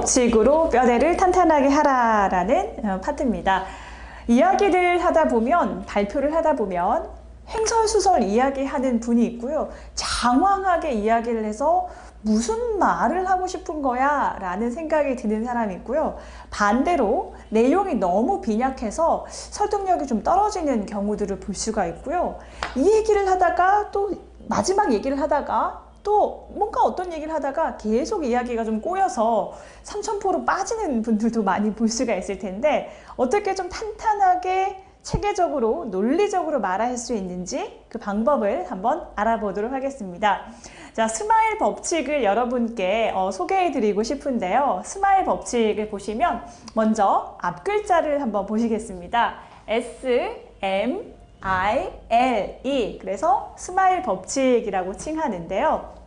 법칙으로 뼈대를 탄탄하게 하라라는 파트입니다. 이야기를 하다 보면, 발표를 하다 보면 횡설수설 이야기하는 분이 있고요. 장황하게 이야기를 해서 무슨 말을 하고 싶은 거야? 라는 생각이 드는 사람이 있고요. 반대로 내용이 너무 빈약해서 설득력이 좀 떨어지는 경우들을 볼 수가 있고요. 이 얘기를 하다가 또 마지막 얘기를 하다가 또 뭔가 어떤 얘기를 하다가 계속 이야기가 좀 꼬여서 삼천포로 빠지는 분들도 많이 볼 수가 있을 텐데, 어떻게 좀 탄탄하게 체계적으로 논리적으로 말할 수 있는지 그 방법을 한번 알아보도록 하겠습니다. 자, 스마일 법칙을 여러분께 소개해 드리고 싶은데요. 스마일 법칙을 보시면 먼저 앞 글자를 한번 보시겠습니다. S-M-I-L-E, 그래서 스마일 법칙이라고 칭하는데요.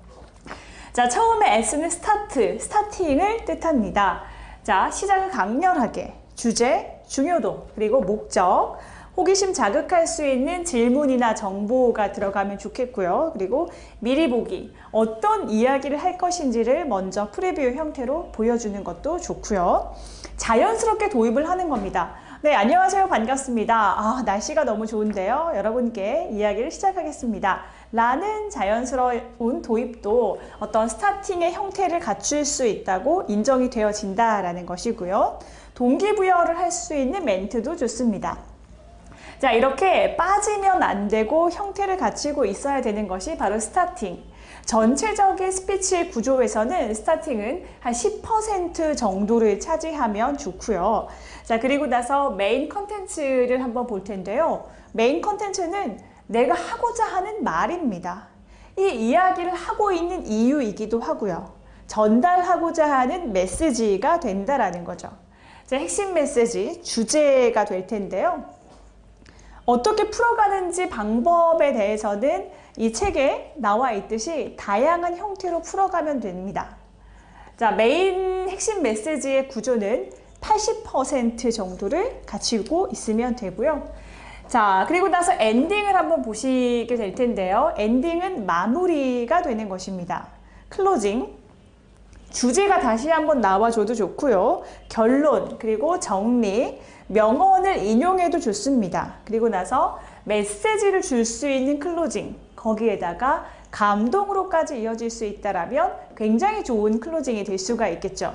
자, 처음에 S는 스타트, 스타팅을 뜻합니다. 자, 시작을 강렬하게, 주제, 중요도, 그리고 목적, 호기심 자극할 수 있는 질문이나 정보가 들어가면 좋겠고요. 그리고 미리 보기, 어떤 이야기를 할 것인지를 먼저 프리뷰 형태로 보여주는 것도 좋고요. 자연스럽게 도입을 하는 겁니다. 네, 안녕하세요. 반갑습니다. 날씨가 너무 좋은데요. 여러분께 이야기를 시작하겠습니다. 라는 자연스러운 도입도 어떤 스타팅의 형태를 갖출 수 있다고 인정이 되어진다라는 것이고요. 동기부여를 할 수 있는 멘트도 좋습니다. 자, 이렇게 빠지면 안 되고 형태를 갖추고 있어야 되는 것이 바로 스타팅. 전체적인 스피치 구조에서는 스타팅은 한 10% 정도를 차지하면 좋고요. 자, 그리고 나서 메인 컨텐츠를 한번 볼 텐데요. 메인 컨텐츠는 내가 하고자 하는 말입니다. 이 이야기를 하고 있는 이유이기도 하고요. 전달하고자 하는 메시지가 된다라는 거죠. 자, 핵심 메시지, 주제가 될 텐데요. 어떻게 풀어가는지 방법에 대해서는 이 책에 나와 있듯이 다양한 형태로 풀어가면 됩니다. 자, 메인 핵심 메시지의 구조는 80% 정도를 갖추고 있으면 되고요. 자, 그리고 나서 엔딩을 한번 보시게 될 텐데요. 엔딩은 마무리가 되는 것입니다. 클로징. 주제가 다시 한번 나와줘도 좋고요. 결론, 그리고 정리, 명언을 인용해도 좋습니다. 그리고 나서 메시지를 줄 수 있는 클로징, 거기에다가 감동으로까지 이어질 수 있다라면 굉장히 좋은 클로징이 될 수가 있겠죠.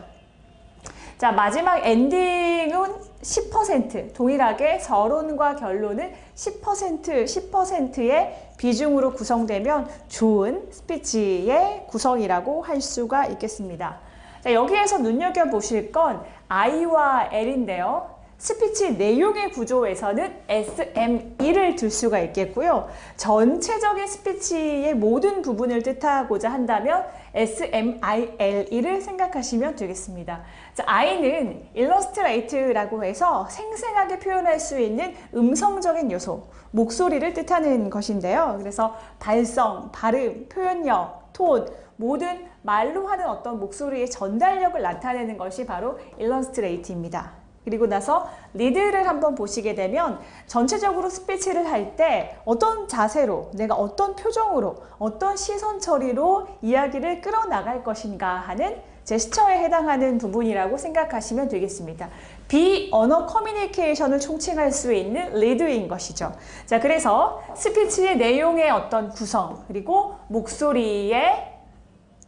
자, 마지막 엔딩은 10%, 동일하게 서론과 결론은 10%의 비중으로 구성되면 좋은 스피치의 구성이라고 할 수가 있겠습니다. 자, 여기에서 눈여겨보실 건 I와 L인데요. 스피치 내용의 구조에서는 SME를 둘 수가 있겠고요. 전체적인 스피치의 모든 부분을 뜻하고자 한다면 SMILE를 생각하시면 되겠습니다. 자, I는 일러스트레이트라고 해서 생생하게 표현할 수 있는 음성적인 요소, 목소리를 뜻하는 것인데요. 그래서 발성, 발음, 표현력, 톤, 모든 말로 하는 어떤 목소리의 전달력을 나타내는 것이 바로 일러스트레이트입니다. 그리고 나서 리드를 한번 보시게 되면 전체적으로 스피치를 할 때 어떤 자세로, 내가 어떤 표정으로, 어떤 시선 처리로 이야기를 끌어나갈 것인가 하는 제스처에 해당하는 부분이라고 생각하시면 되겠습니다. 비언어 커뮤니케이션을 총칭할 수 있는 리드인 것이죠. 자, 그래서 스피치의 내용의 어떤 구성, 그리고 목소리의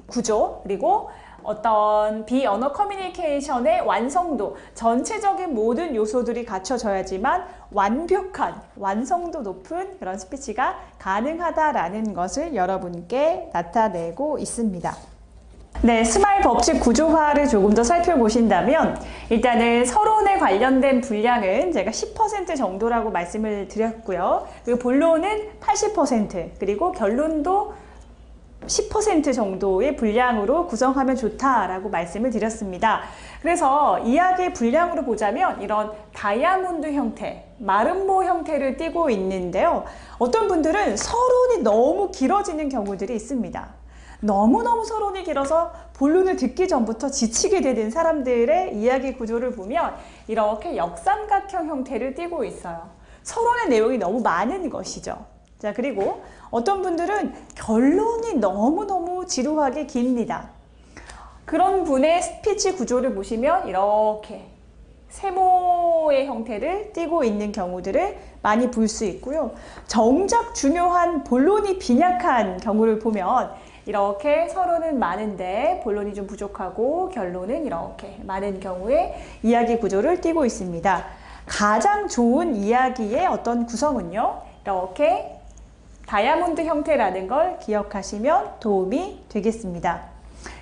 구조, 그리고 어떤 비언어 커뮤니케이션의 완성도, 전체적인 모든 요소들이 갖춰져야지만 완벽한, 완성도 높은 그런 스피치가 가능하다라는 것을 여러분께 나타내고 있습니다. 네, 스마일 법칙 구조화를 조금 더 살펴보신다면, 일단은 서론에 관련된 분량은 제가 10% 정도라고 말씀을 드렸고요. 그리고 본론은 80%, 그리고 결론도 10% 정도의 분량으로 구성하면 좋다라고 말씀을 드렸습니다. 그래서 이야기의 분량으로 보자면 이런 다이아몬드 형태, 마름모 형태를 띠고 있는데요. 어떤 분들은 서론이 너무 길어지는 경우들이 있습니다. 너무너무 서론이 길어서 본론을 듣기 전부터 지치게 되는 사람들의 이야기 구조를 보면 이렇게 역삼각형 형태를 띠고 있어요. 서론의 내용이 너무 많은 것이죠. 자, 그리고 어떤 분들은 결론이 너무너무 지루하게 깁니다. 그런 분의 스피치 구조를 보시면 이렇게 세모의 형태를 띠고 있는 경우들을 많이 볼 수 있고요. 정작 중요한 본론이 빈약한 경우를 보면 이렇게 서론은 많은데 본론이 좀 부족하고 결론은 이렇게 많은 경우에 이야기 구조를 띠고 있습니다. 가장 좋은 이야기의 어떤 구성은요, 이렇게 다이아몬드 형태라는 걸 기억하시면 도움이 되겠습니다.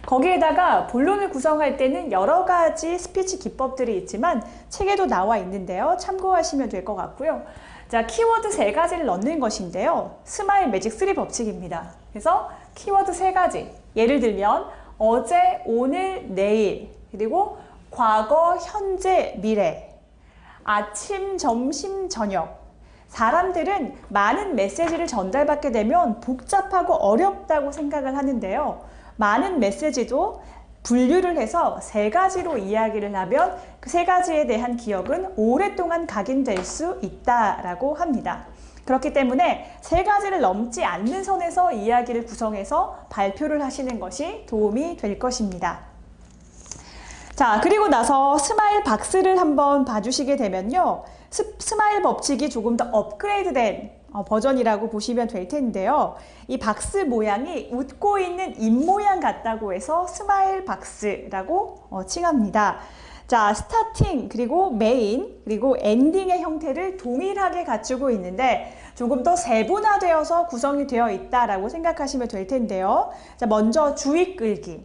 거기에다가 본론을 구성할 때는 여러 가지 스피치 기법들이 있지만 책에도 나와 있는데요. 참고하시면 될 것 같고요. 자, 키워드 3가지를 넣는 것인데요. 스마일 매직 3 법칙입니다. 그래서 키워드 3가지. 예를 들면 어제, 오늘, 내일, 그리고 과거, 현재, 미래, 아침, 점심, 저녁. 사람들은 많은 메시지를 전달받게 되면 복잡하고 어렵다고 생각을 하는데요. 많은 메시지도 분류를 해서 3가지로 이야기를 하면 그 3가지에 대한 기억은 오랫동안 각인될 수 있다라고 합니다. 그렇기 때문에 3가지를 넘지 않는 선에서 이야기를 구성해서 발표를 하시는 것이 도움이 될 것입니다. 자, 그리고 나서 스마일 박스를 한번 봐주시게 되면요. 스마일 법칙이 조금 더 업그레이드된 버전이라고 보시면 될 텐데요. 이 박스 모양이 웃고 있는 입 모양 같다고 해서 스마일 박스라고 칭합니다. 자, 스타팅, 그리고 메인, 그리고 엔딩의 형태를 동일하게 갖추고 있는데 조금 더 세분화되어서 구성이 되어 있다라고 생각하시면 될 텐데요. 자, 먼저 주의 끌기.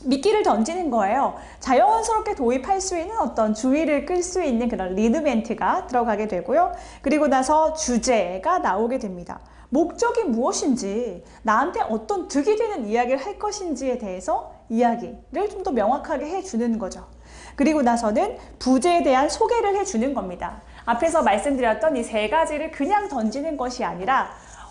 미끼를 던지는 거예요. 자연스럽게 도입할 수 있는 어떤 주의를 끌 수 있는 그런 리드 멘트가 들어가게 되고요. 그리고 나서 주제가 나오게 됩니다. 목적이 무엇인지, 나한테 어떤 득이 되는 이야기를 할 것인지에 대해서 이야기를 좀 더 명확하게 해주는 거죠. 그리고 나서는 부제에 대한 소개를 해주는 겁니다. 앞에서 말씀드렸던 이 3가지를 그냥 던지는 것이 아니라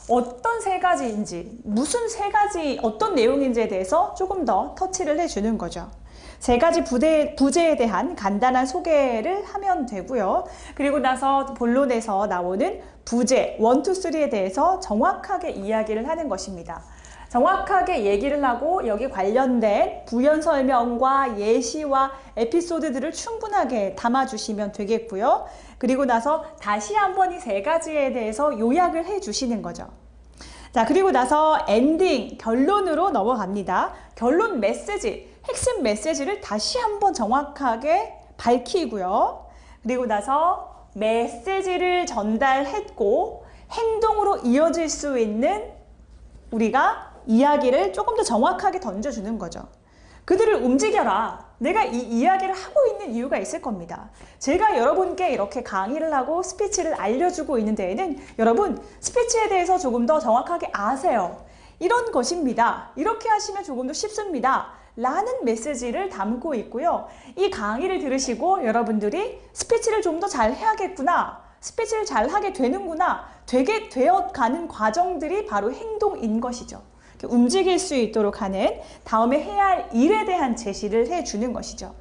어떤 3가지인지, 무슨 3가지, 어떤 내용인지에 대해서 조금 더 터치를 해주는 거죠. 3가지 부제에 대한 간단한 소개를 하면 되고요. 그리고 나서 본론에서 나오는 부제 1, 2, 3에 대해서 정확하게 이야기를 하는 것입니다. 정확하게 얘기를 하고 여기 관련된 부연 설명과 예시와 에피소드들을 충분하게 담아주시면 되겠고요. 그리고 나서 다시 한번 이 3가지에 대해서 요약을 해주시는 거죠. 자, 그리고 나서 엔딩, 결론으로 넘어갑니다. 결론 메시지, 핵심 메시지를 다시 한번 정확하게 밝히고요. 그리고 나서 메시지를 전달했고 행동으로 이어질 수 있는 우리가 이야기를 조금 더 정확하게 던져주는 거죠. 그들을 움직여라. 내가 이 이야기를 하고 있는 이유가 있을 겁니다. 제가 여러분께 이렇게 강의를 하고 스피치를 알려주고 있는 데에는 여러분 스피치에 대해서 조금 더 정확하게 아세요. 이런 것입니다. 이렇게 하시면 조금 더 쉽습니다. 라는 메시지를 담고 있고요. 이 강의를 들으시고 여러분들이 스피치를 좀 더 잘 해야겠구나. 스피치를 잘 하게 되는구나. 되게 되어가는 과정들이 바로 행동인 것이죠. 움직일 수 있도록 하는 다음에 해야 할 일에 대한 제시를 해주는 것이죠.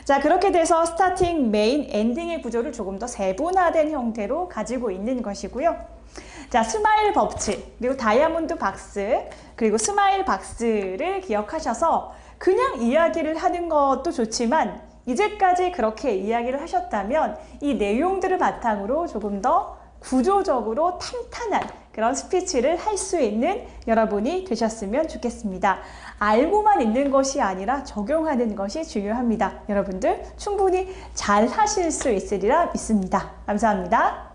자, 그렇게 돼서 스타팅, 메인, 엔딩의 구조를 조금 더 세분화된 형태로 가지고 있는 것이고요. 자, 스마일 법칙, 그리고 다이아몬드 박스, 그리고 스마일 박스를 기억하셔서 그냥 이야기를 하는 것도 좋지만 이제까지 그렇게 이야기를 하셨다면 이 내용들을 바탕으로 조금 더 구조적으로 탄탄한 그런 스피치를 할 수 있는 여러분이 되셨으면 좋겠습니다. 알고만 있는 것이 아니라 적용하는 것이 중요합니다. 여러분들 충분히 잘 하실 수 있으리라 믿습니다. 감사합니다.